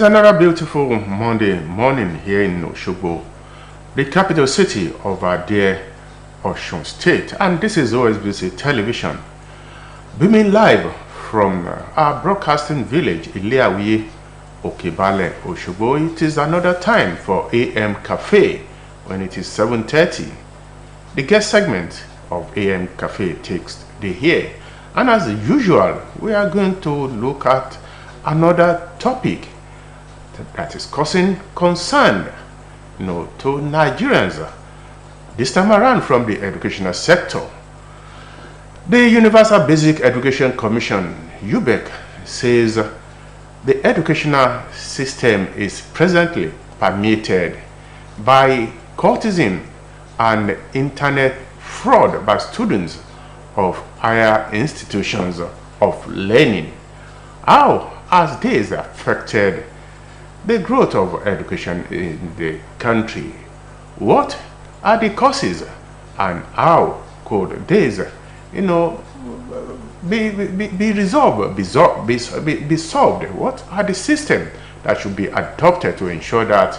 another beautiful Monday morning here in Osogbo, the capital city of our dear Osun State, and this is OSBC Television, beaming live from our broadcasting village, Ileawiye, Okebale, Osogbo. It is another time for AM Cafe when it is 7:30. The guest segment of AM Cafe takes the here, and as usual, we are going to look at another topic that is causing concern, to Nigerians. This time around from the educational sector. The Universal Basic Education Commission, UBEC, says the educational system is presently permeated by cultism and internet fraud by students of higher institutions of learning. How has this affected the growth of education in the country? What are the causes, and how could this, be resolved, be solved? What are the systems that should be adopted to ensure that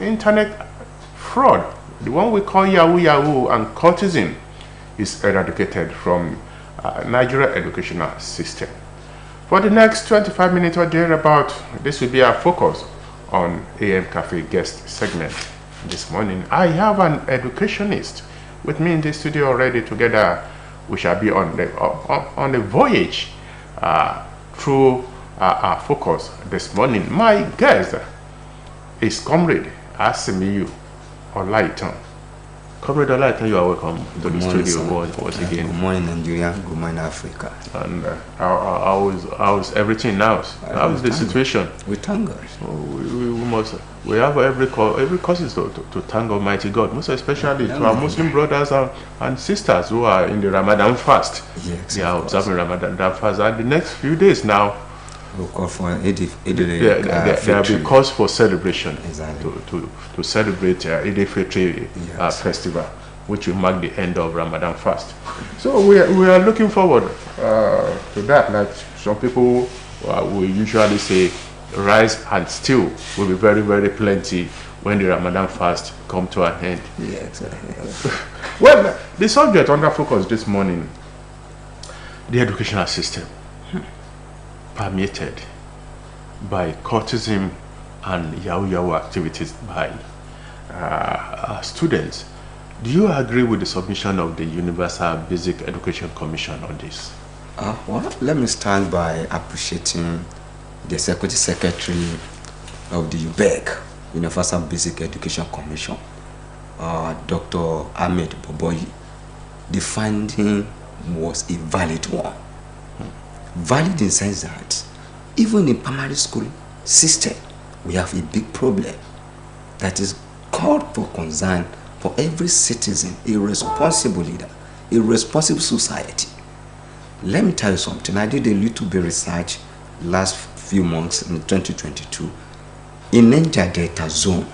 internet fraud, the one we call Yahoo and cultism, is eradicated from Nigeria educational system? For the next 25 minutes or thereabout, this will be our focus on AM Cafe guest segment. This morning, I have an educationist with me in the studio already. Together, we shall be on the voyage through our focus this morning. My guest is Comrade Asimiyu Olaitan. Comrade Olaitan, you are welcome to the studio once again. Good morning, Nigeria. Good morning, Africa. And how's everything now? How's the situation? We thank God. We have every causes to thank Almighty God, most especially to our Muslim brothers and sisters who are in the Ramadan fast. Yes, they are observing Ramadan fast, and the next few days now we'll call for there will be cause for celebration. Exactly. to celebrate Eid al-Fitr festival, which will mark the end of Ramadan fast. So we are looking forward to that. Like some people will usually say, rice and stew will be very, very plenty when the Ramadan fast come to an end. Yeah, exactly. Well, the subject under focus this morning, the educational system, permeated by cultism and Yahoo activities by students. Do you agree with the submission of the Universal Basic Education Commission on this? Well, let me start by appreciating the Executive Secretary of the UBEC, Universal Basic Education Commission, Dr. Ahmed Boboyi. The finding was a valid one. Valid in the sense that even in primary school system, we have a big problem that is called for concern for every citizen, a responsible leader, a responsible society. Let me tell you something. I did a little bit research last few months in 2022. In Niger Delta Zone,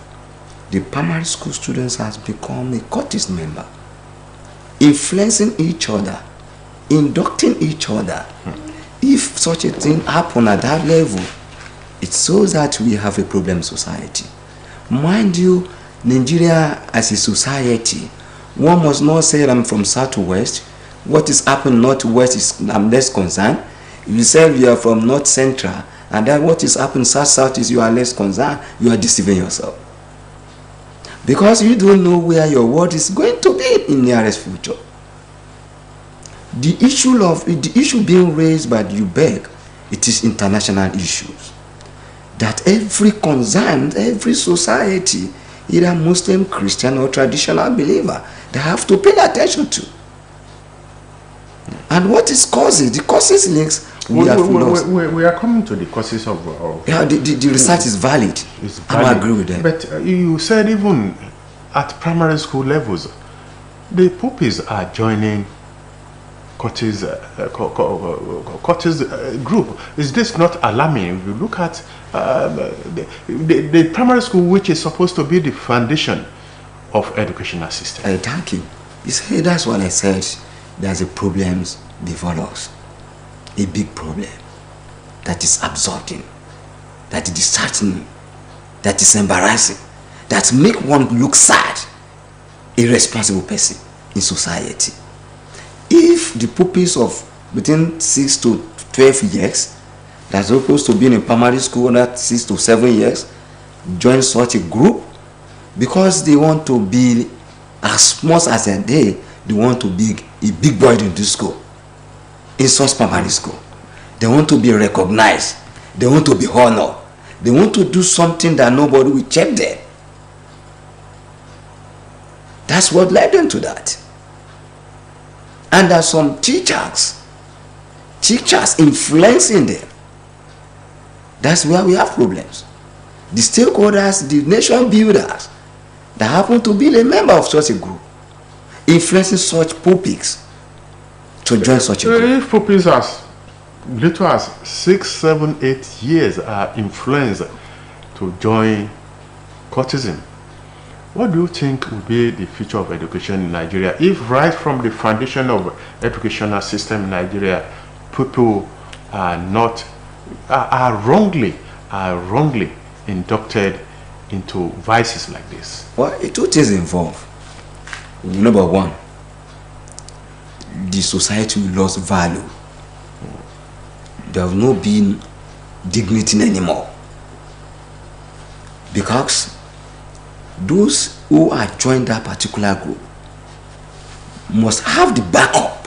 the primary school students has become a cultist member, influencing each other, inducting each other. If such a thing happen at that level, it shows that we have a problem in society. Mind you, Nigeria as a society, one must not say I'm from south to west. What is happening northwest is I'm less concerned. If you say you are from north central, and then what is happening south is you are less concerned, you are deceiving yourself. Because you don't know where your world is going to be in nearest future. The issue being raised by the UBEC, it is international issues. That every concerned, every society, either Muslim, Christian, or traditional believer, they have to pay attention to. And what is causes? The causes links we are coming to the causes of the research is valid. I agree with them. But you said even at primary school levels, the pupils are joining cultist group. Is this not alarming? If you look at the primary school, which is supposed to be the foundation of educational system. Thank you. You see, that's what I said. There's a problem develops, a big problem that is absorbing, that is disheartening, that is embarrassing, that make one look sad, irresponsible person in society. If the pupils of between 6 to 12 years, that's supposed to be in a primary school under 6 to 7 years, join such a group because they want to be as much as they want to be a big boy in this school, in such primary school. They want to be recognized. They want to be honored. They want to do something that nobody will check them. That's what led them to that. And there are some teachers influencing them. That's where we have problems. The stakeholders, the nation builders that happen to be a member of such a group, influencing such pupils to join such a group. If pupils as little as 6, 7, 8 years are influenced to join cultism, what do you think will be the future of education in Nigeria if right from the foundation of educational system in Nigeria, people are wrongly inducted into vices like this? Well, two things involved. Number one, the society lost value. There have no been dignity anymore, because those who are joined that particular group must have the backup,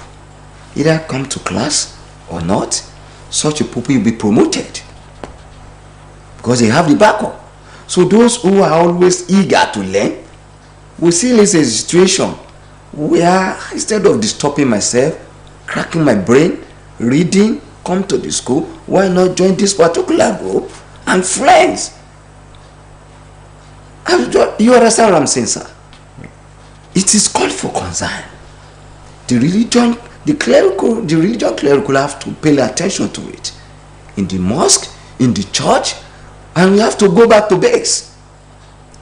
either come to class or not. Such a people will be promoted because they have the backup. So those who are always eager to learn will see this as a situation where instead of disturbing myself, cracking my brain, reading, come to the school, why not join this particular group and friends? You understand what I'm saying, sir? It is called for concern. The religion clerical have to pay attention to it. In the mosque, in the church, and we have to go back to base.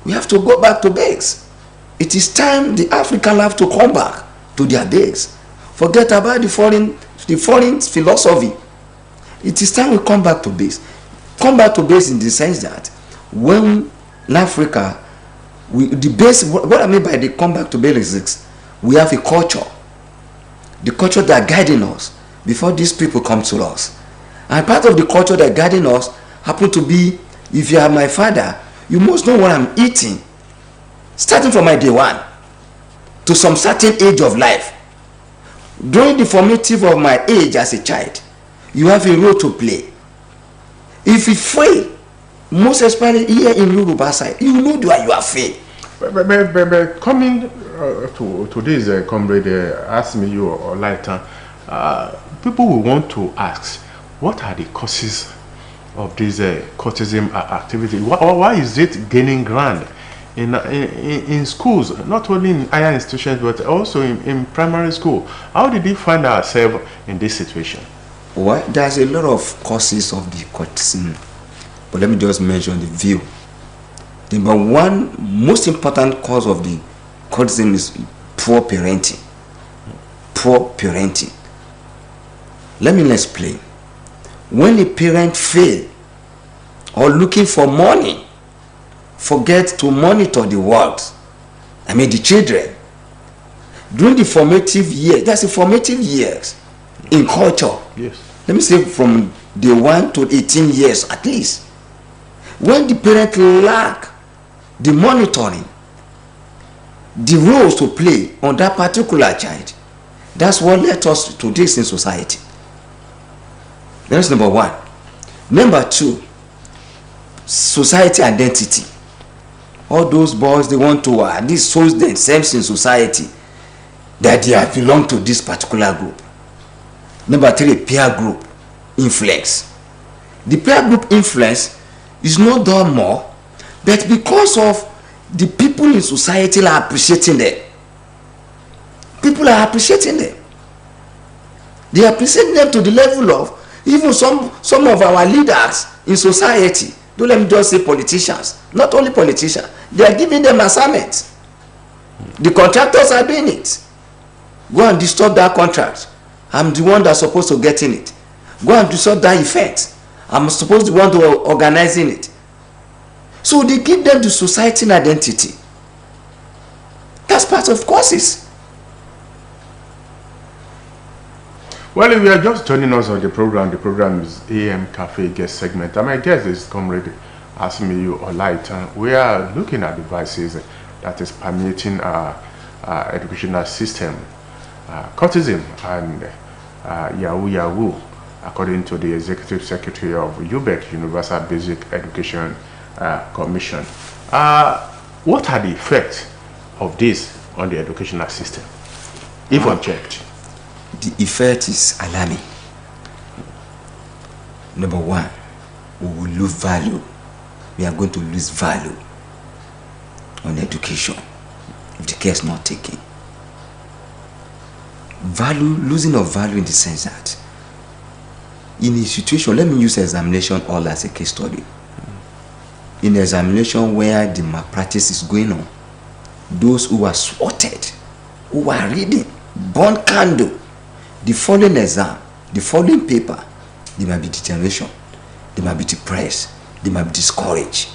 We have to go back to base. It is time the African have to come back to their base. Forget about the foreign philosophy. It is time we come back to base. Come back to base in the sense that when in Africa, what I mean by the come back to basics, we have a culture. The culture that guiding us before these people come to us. And part of the culture that guiding us happen to be, if you are my father, you must know what I'm eating. Starting from my day one to some certain age of life. During the formative of my age as a child, you have a role to play. If you fail, most especially here in Yoruba side, you know that you are fail. But coming to this, comrade, ask me you or later, people will want to ask, what are the causes of this cultism activity? Why is it gaining ground in schools, not only in higher institutions, but also in primary school? How did we find ourselves in this situation? Well, there's a lot of causes of the cultism, but let me just mention the view. The number one most important cause of the cultism is poor parenting. Poor parenting. Let me explain. When a parent fail or looking for money, forget to monitor the world, the children, during the formative years, that's the formative years in culture. Yes. Let me say from the 1 to 18 years at least. When the parent lack the monitoring, the roles to play on that particular child, that's what led us to this in society. That's number one. Number two, society identity. All those boys, they want to at least show themselves in society that they belong to this particular group. Number three, peer group influence. The peer group influence is not done more, but because of the people in society are appreciating them. People are appreciating them. They appreciate them to the level of even some of our leaders in society. Don't let me just say politicians. Not only politicians. They are giving them assignments. The contractors are doing it. Go and disturb that contract. I'm the one that's supposed to get in it. Go and disturb that effect. I'm supposed to want to organizing it. So they give them the society and identity. That's part of courses. Well, if you are just joining us on the program is AM Cafe guest segment. And my guest is Comrade Asimiyu Olaita. We are looking at devices that is permeating our educational system, cultism and yahoo, according to the Executive Secretary of UBEC, Universal Basic Education Commission. What are the effects of this on the educational system, if unchecked? The effect is alarming. Number one, we will lose value. We are going to lose value on education if the care is not taken. Losing of value in the sense that in a situation, let me use examination hall as a case study. In examination where the malpractice is going on, those who are swatted, who are reading, burn candle, the following exam, the following paper, they might be degeneration, they might be depressed, they might be discouraged.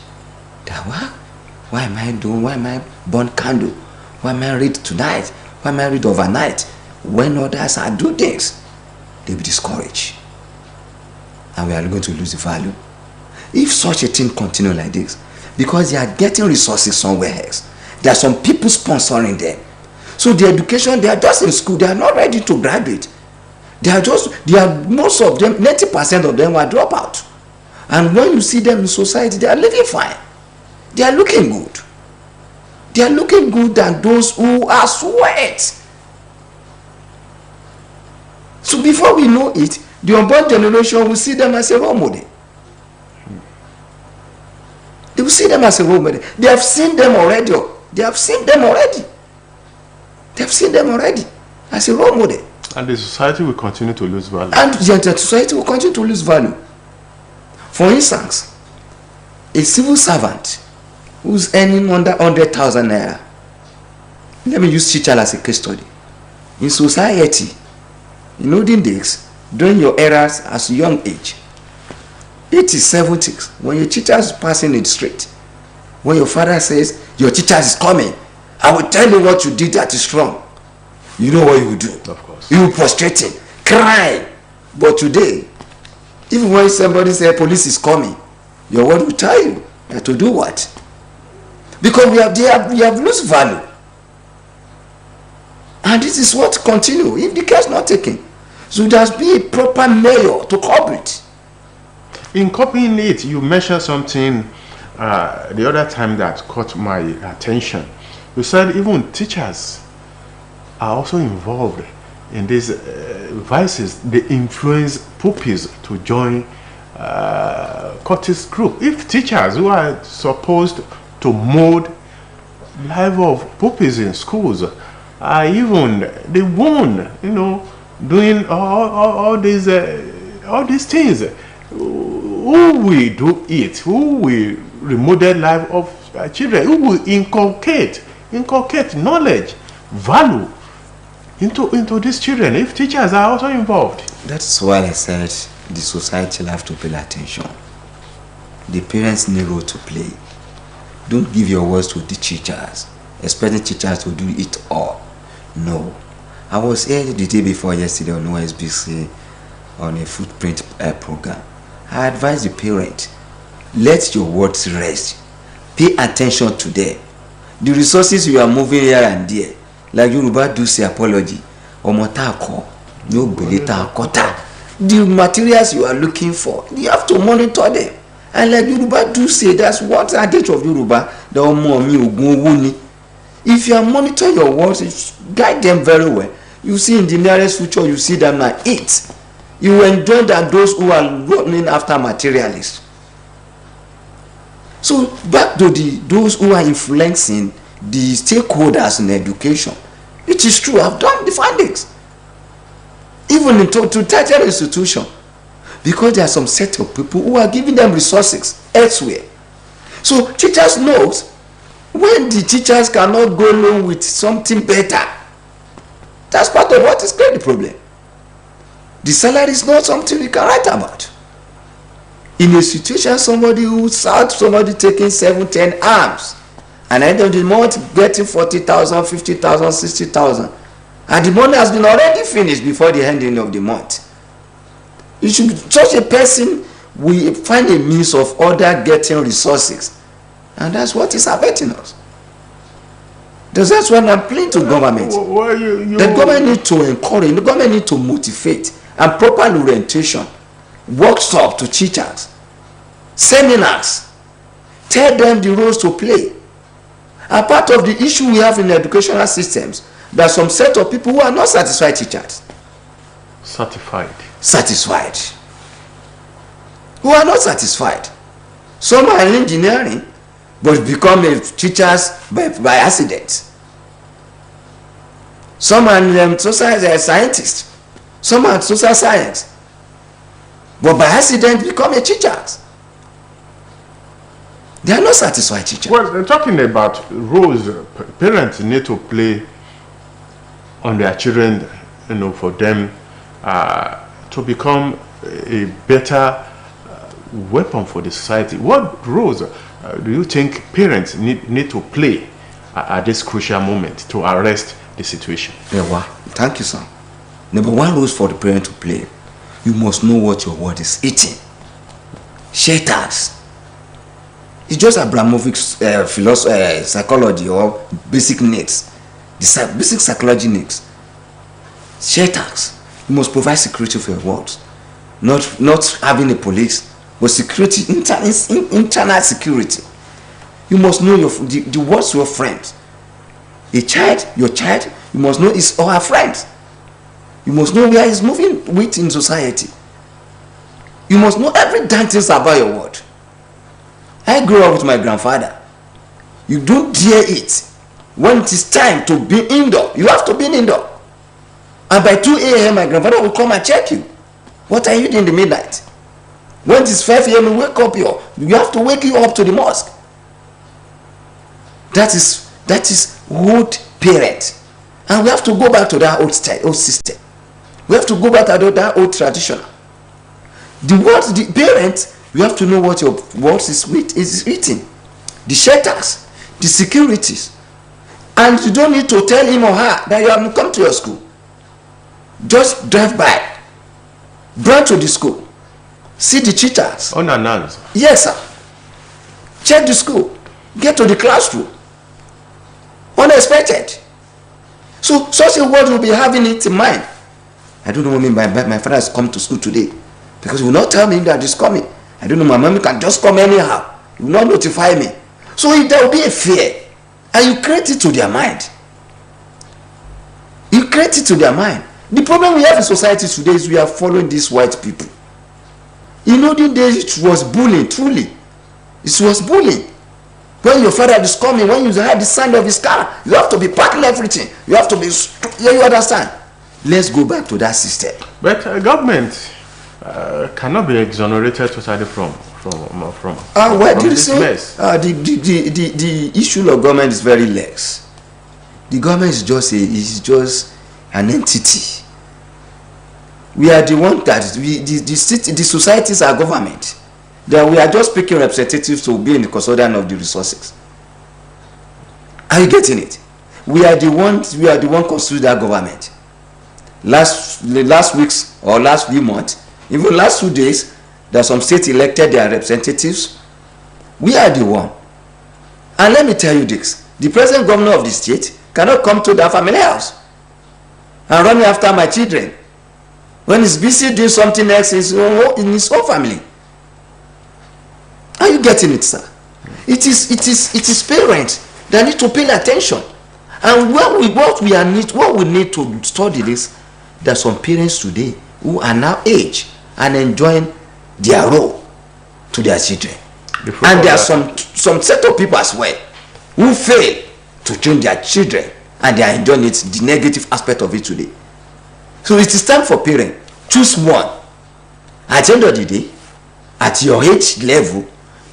That why am I doing? Why am I burn candle? Why am I read tonight? Why am I read overnight? When others are doing things, they'll be discouraged. And we are going to lose the value. If such a thing continue like this, because they are getting resources somewhere else, there are some people sponsoring them. So the education, they are just in school, they are not ready to graduate. Most of them, 90% of them are dropout. And when you see them in society, they are living fine. They are looking good. They are looking good than those who are sweat. So before we know it, the unborn generation will see them as a role model. They will see them as a role model. They have seen them already. They have seen them already. They have seen them already as a role model. And the society will continue to lose value. And the society will continue to lose value. For instance, a civil servant who's earning under 100,000 naira. Let me use teacher as a case study. In society, in olden days, during your eras as a young age, 80s, 70s, when your teacher is passing in the street, when your father says, your teacher is coming, I will tell you what you did that is wrong. You know what you will do. Of course. You will prostrate him, cry. But today, even when somebody says police is coming, your word will tell you to do what? Because we have lost value. And this is what continue if the care is not taken. So there has been a proper mayor to cover it. In copying it, you mentioned something the other time that caught my attention. You said even teachers are also involved in these vices. They influence pupils to join cultist group. If teachers who are supposed to mold life of pupils in schools are even the one, doing all these things, who will do it? Who will remodel life of children? Who will inculcate knowledge, value into these children if teachers are also involved? That's why I said the society will have to pay attention. The parents need a role to play. Don't give your words to the teachers, expecting teachers to do it all. No. I was here the day before yesterday on OSBC on a footprint program. I advise the parent, let your words rest. Pay attention to them. The resources you are moving here and there, like Yoruba do say apology, omotako, no beleta kota. The materials you are looking for, you have to monitor them. And like Yoruba do say, that's what adage of Yoruba, the omo mi ogun owo ni. If you are monitoring your words, guide them very well. You see in the nearest future, you see them now eat. You will enjoy than those who are running after materialists. So back to those who are influencing the stakeholders in education. It is true, I've done the findings. Even to tertiary institution. Because there are some set of people who are giving them resources elsewhere. So teachers know when the teachers cannot go along with something better. That's part of what is creating the problem. The salary is not something we can write about. In a situation, somebody who saw somebody taking 7-10 arms, and at the end of the month getting 40,000, 50,000, 60,000, and the money has been already finished before the ending of the month. You should, such a person will find a means of other getting resources, and that's what is affecting us. That's what I'm playing to government. The government need to encourage, the government need to motivate, and proper orientation, workshop to teachers, seminars, tell them the roles to play. And part of the issue we have in educational systems, there are some set of people who are not satisfied teachers. Satisfied. Who are not satisfied. Some are in engineering, but become teachers by accident. Some are social scientists. Some are social science, but by accident become a teachers. They are not satisfied teachers. Well, talking about roles parents need to play on their children, for them to become a better weapon for the society. What roles do you think parents need to play at this crucial moment to arrest the situation? Yeah, thank you, sir. Number one role for the parent to play, you must know what your word is eating. Shelters. It's just Abramovich's philosophy, psychology, or basic needs. The basic psychology needs. Shelters. You must provide security for your words. Not having a police, but security, internal security. You must know the words of your friends. Your child, you must know his or her friends. You must know where he's moving with in society. You must know every damn thing about your word. I grew up with my grandfather. You don't dare it. When it is time to be indoor, you have to be indoor. And by 2 a.m. my grandfather will come and check you. What are you doing in the midnight? When it is 5 a.m. you wake up you have to wake you up to the mosque. That is old parent. And we have to go back to that old system. We have to go back to that old tradition. The parent, you have to know what your words is eating. The shelters, the securities. And you don't need to tell him or her that you have come to your school. Just drive by. Run to the school. See the teachers. Unannounced. Yes, sir. Check the school. Get to the classroom. Unexpected. So such a word will be having it in mind. I don't know what I mean by my father has come to school today, because he will not tell me that he's coming. I don't know, my mommy can just come anyhow. He will not notify me. So if there will be a fear, and you create it to their mind. You create it to their mind. The problem we have in society today is we are following these white people. In olden days it was bullying, truly. It was bullying. When your father is coming, when you have the sound of his car, you have to be parking everything. You have to be, you understand? Let's go back to that system. But government cannot be exonerated totally from this mess. The issue of government is very less. The government is just an entity. We are the one that the societies are government. That we are just picking representatives to be in the custodian of the resources. Are you getting it? We are the one constitute that government. Last weeks or last few months, even last 2 days, there are some states elected their representatives. We are the one. And let me tell you this: the present governor of the state cannot come to that family house and run after my children when he's busy doing something else in his own family. Are you getting it, sir? It is parents that need to pay attention. And what we need to study this, there are some parents today who are now aged and enjoying their role to their children. And there are some set of people as well who fail to train their children, and they are enjoying it, the negative aspect of it today. So it is time for parents, choose one. At the end of the day, at your age level,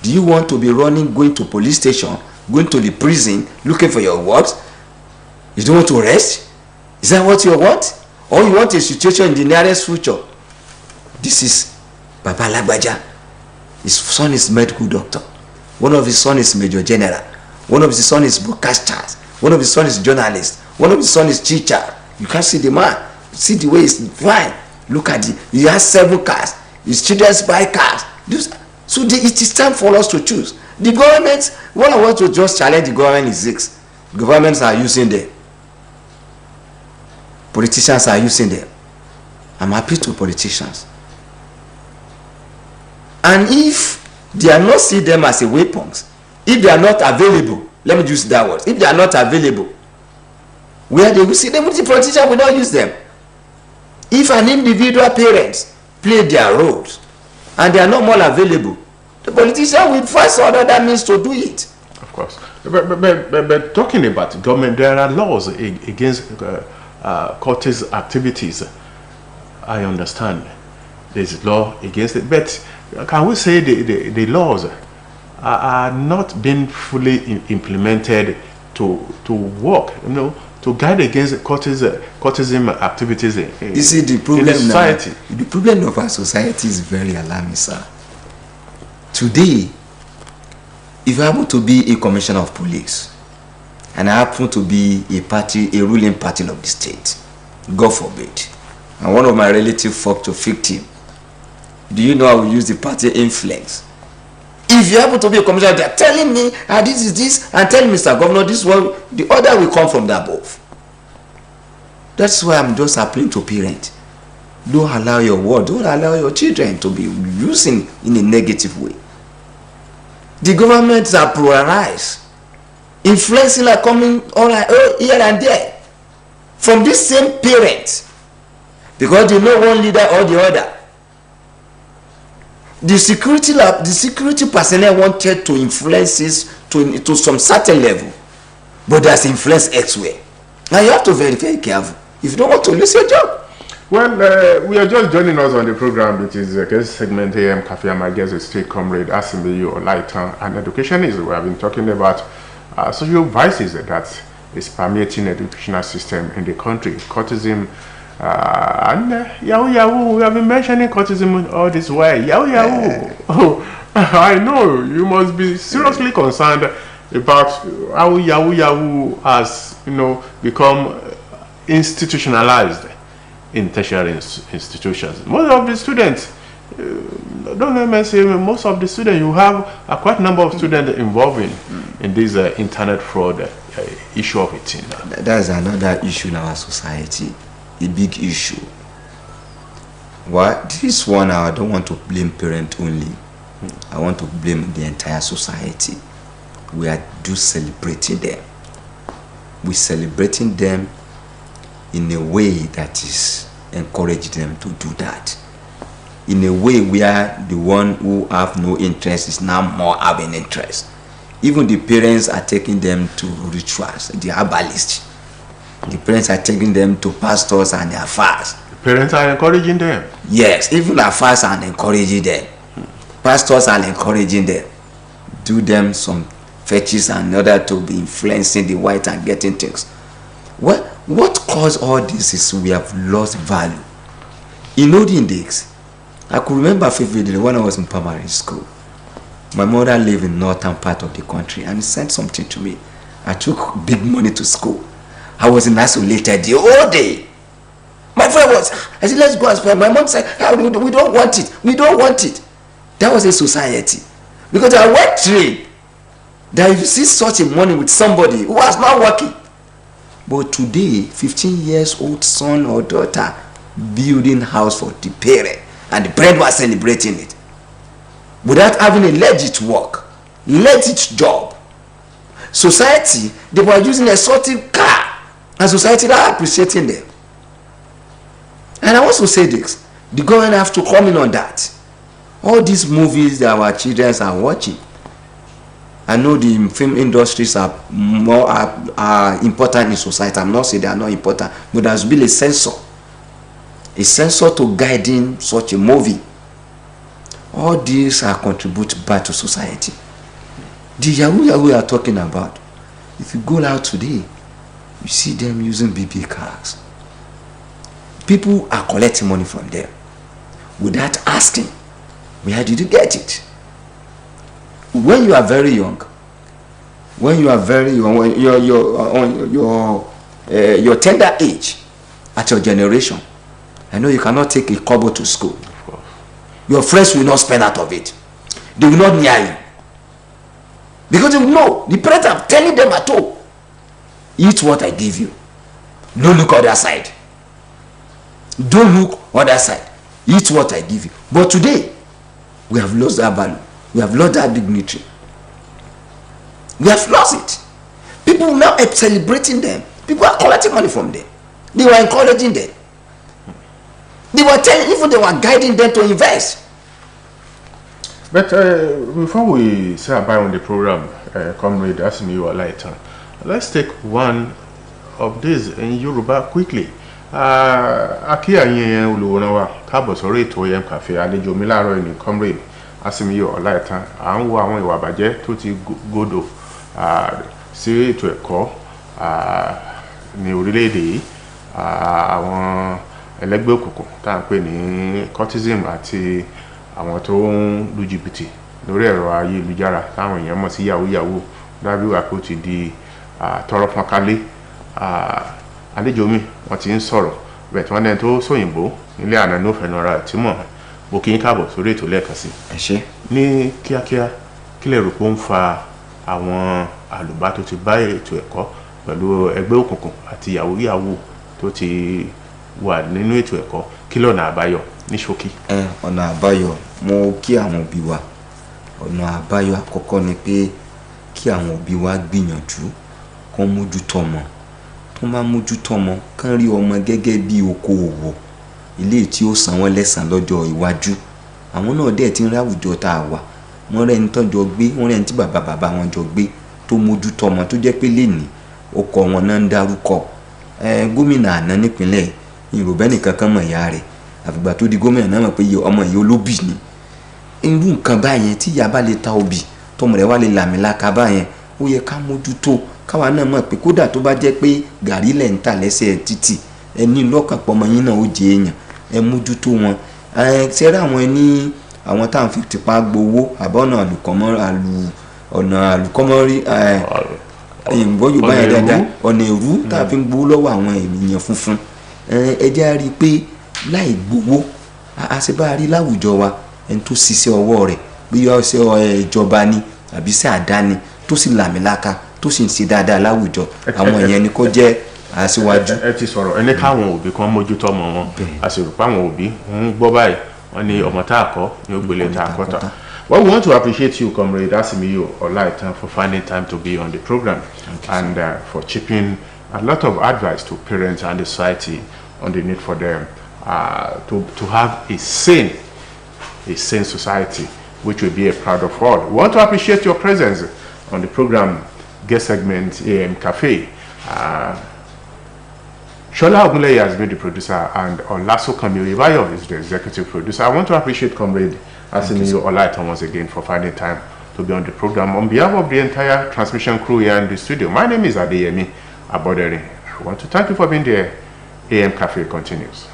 do you want to be running, going to police station, going to the prison, looking for your works? You don't want to rest? Is that what you want? Or you want a situation in the nearest future? This is Papa Lagbaja. His son is medical doctor. One of his son is major general. One of his son is broadcasters. One of his son is journalist. One of his son is teacher. You can't see the man. See the way he's fine. Look at it. He has 7 cars. His children buy cars. So it is time for us to choose. The government, what I want to just challenge the government is this. Governments are using them. Politicians are using them. I'm happy to politicians. And if they are not see them as a weapons, if they are not available, let me use that word, if they are not available, where they will see them, the politician will not use them. If an individual parents play their roles and they are not more available, the politician will find some other means to do it. Of course. But talking about government, there are laws against cultist activities. I understand there's law against it, but can we say the laws are not being fully implemented to work, to guide against cultism activities you see, the problem in society? Now, the problem of our society is very alarming, sir. Today, if you happen to be a commissioner of police and I happen to be a ruling party of the state, God forbid, and one of my relatives fought to victim, do you know I will use the party influence? If you happen to be a commissioner, they are telling me, this is this, and telling Mr. Governor, this one, the other will come from the above. That's why I'm just appealing to parents. Don't allow your word, don't allow your children to be using in a negative way. The governments are polarized. Influencing are coming all here and there from this same parents, because they know one leader or the other. The security personnel wanted to influence this to some certain level, but there's influence elsewhere. Now you have to be very, very careful if you don't want to lose your job. Well, we are just joining us on the program, which is a guest segment AM Cafe. My guest is State Comrade Asimiyu Olaitan, and education is, we have been talking about social vices that is permeating the educational system in the country, cultism, and yahoo. We have been mentioning cultism all this way. Yahoo. Oh, I know you must be seriously concerned about how yahoo has become institutionalized in tertiary institutions. Most of the students, don't let me say, most of the students, you have a quite number of students involving in this internet fraud issue of it. That's another issue in our society, a big issue. This one, I don't want to blame parents only. I want to blame the entire society. We are just celebrating them. We're celebrating them in a way that is encourage them to do that. In a way where the one who have no interest is now more having interest. Even the parents are taking them to rituals, the herbalists. The parents are taking them to pastors and their fasts. The parents are encouraging them? Yes, even their fasts are encouraging them. Pastors are encouraging them. Do them some fetches in order to be influencing the white and getting things. What caused all this is we have lost value. In olden days, I could remember vividly when I was in primary school. My mother lived in northern part of the country and sent something to me. I took big money to school. I was in isolated the whole day. My friend was, I said, let's go and spend. My mom said, we don't want it. We don't want it. That was a society. Because I went trained that if you see such a money with somebody who was not working. But today, 15 years old son or daughter building house for the parent, and the parent was celebrating it without having a legit work, legit job. Society, they were using a exotic car, and society not appreciating them. And I also say this, the government have to come in on that. All these movies that our children are watching, I know the film industries are more important in society. I'm not saying they are not important, but there's been a censor to guiding such a movie. All these are contribute back to society. The yahoo we are talking about, if you go out today, you see them using BB cars. People are collecting money from them without asking, where did you get it? when you are very young, when you are very young, when your tender age at your generation, I know you cannot take a kobo to school. Your friends will not spend out of it. They will not near you. Because they will know. The parents are telling them at all. Eat what I give you. Don't look other side. Don't look other side. Eat what I give you. But today, we have lost that value. We have lost that dignity. We have lost it. People now are celebrating them. People are collecting money from them. They were encouraging them. They were telling, even they were guiding them to invest. But before we say bye on the program, Comrade Asimi Olaitan, let's take one of these in Yoruba quickly. Aki ayin oluworan wa káàbọ̀ sórí ètò EM Cafe àlejò mi láàárọ̀ ni Comrade Asimi Olaitan. À ń wo àwọn ìwà bàjẹ́ tó ti gòdò sí ètò ẹ̀kọ́ ní orílẹ̀-èdè yìí, àwọn ẹlẹ́gbẹ́ òkùnkùn tá à ń pè ní cultism àti àwọn tó ń lu jìbìtì lórí ẹ̀rọ ayélujára táwọn èèyàn mọ̀ sí yahoo dábí wà pé ó ti di tọrọ fọ́nkálé. Àlejò mi wọ́n ti ń sọ̀rọ̀ bẹ́ẹ̀ tí wọ́n dẹ́n tó sóyìnbó nílé àná ní òfin ọ̀rọ̀ tí mọ̀ bó kí n káàbọ̀ sórí ètò lẹ́ẹ̀kan sí. Ẹ ṣé. Ní kíákíá kí lè rò pé ó ń fa àwọn àlùbá tó ti bá ètò ẹ̀kọ́ pẹ̀lú ẹgbẹ́ òkùnkùn àti yahoo tó ti wà nínú ètò ẹ̀kọ́, kí lọ́nà àbáyọ ní ṣókí? Ọ̀nà àbáyọ, mo kí àwọn òbí wa. Ọ̀nà àbáyọ àkọ́kọ́ ni pé kí àwọn òbí wa gbìyànjú kó mójútó ọmọ. Tó máa mójútó ọmọ, kán rí ọmọ gẹ́gẹ́ bí okòwò, ilé tí ó san wọ́n lẹ́san lọ́jọ́ iwájú. Àwọn náà dẹ̀ ti ń rí àwùjọ tá a wà. Wọ́n rẹ̀ ń tọ́jọ gbé, wọ́n rẹ̀ ń tí bàbá wọn jọ gbé tó mójútó ọmọ tó jẹ́ pé lénìí ọkọ wọn náà ń dárúkọ. Gómìnà àná nípínlẹ̀ Yorùbá nìkan kan mọ̀ ìyá rẹ̀, àfìgbà tó di gómìnà náà mọ̀ pé ọmọ yìí olóbì ni. Irú nǹkan báyẹn tí ìyá bá lè ta obì tọmọ rẹ̀ wá lè làmìlaka báyẹn, ó yẹ ká mójútó. Káwa náà mọ̀ pé kódà tó bá jẹ́ pé gàrí lẹ̀ ń tà lẹ́sẹ̀ títì, ẹni lọ́kàn pọ̀ ọmọ yín náà ó jẹ èèyàn, ẹ mójútó wọn. Ṣẹ́rẹ́ àwọn ẹni àwọn táwọn fi tipa gbowó àbọ̀nà ọ̀nà àlùkọ́mọ́rí ìgbọ́ Yorùbá yẹn dáadáa, ọ̀nà èrú tá a fi ń gbowó lọ́wọ́ àwọn ènìyàn funfun. Ẹ jẹ́ á rí i pé láì gbowó àṣebá rí láwùjọ wa ẹni tó ṣiṣẹ́ ọwọ́ rẹ̀ bí ọṣẹ ìjọba ni àbí sí àdáni tó sì làmìlaka tó sì ń ṣe dáadáa láwùjọ, àwọn èèyàn ni kò jẹ́ aṣíwájú. Ẹ ti sọ̀rọ̀ ẹni káwọn òbí kan mójútó ọmọ wọn, a sì rò pé àwọn òbí ń gbọ́ báyìí wọ́n ní ọmọ tá a kọ́ ní ó gbélé tá a kọ́ tà. Well, we want to appreciate you, Comrade Asimi Olaitan, for finding time to be on the program and for chipping a lot of advice to parents and the society on the need for them to have a sane society, which will be a proud of all. We want to appreciate your presence on the program guest segment EM Cafe. Shola Ogunleye has been the producer and Olaso Kamiribayo is the executive producer. I want to appreciate Comrade Asimi Olaitan once again for finding time to be on the program. On behalf of the entire transmission crew here in the studio, my name is Adeyemi Abodere. I want to thank you for being there. EM Cafe continues.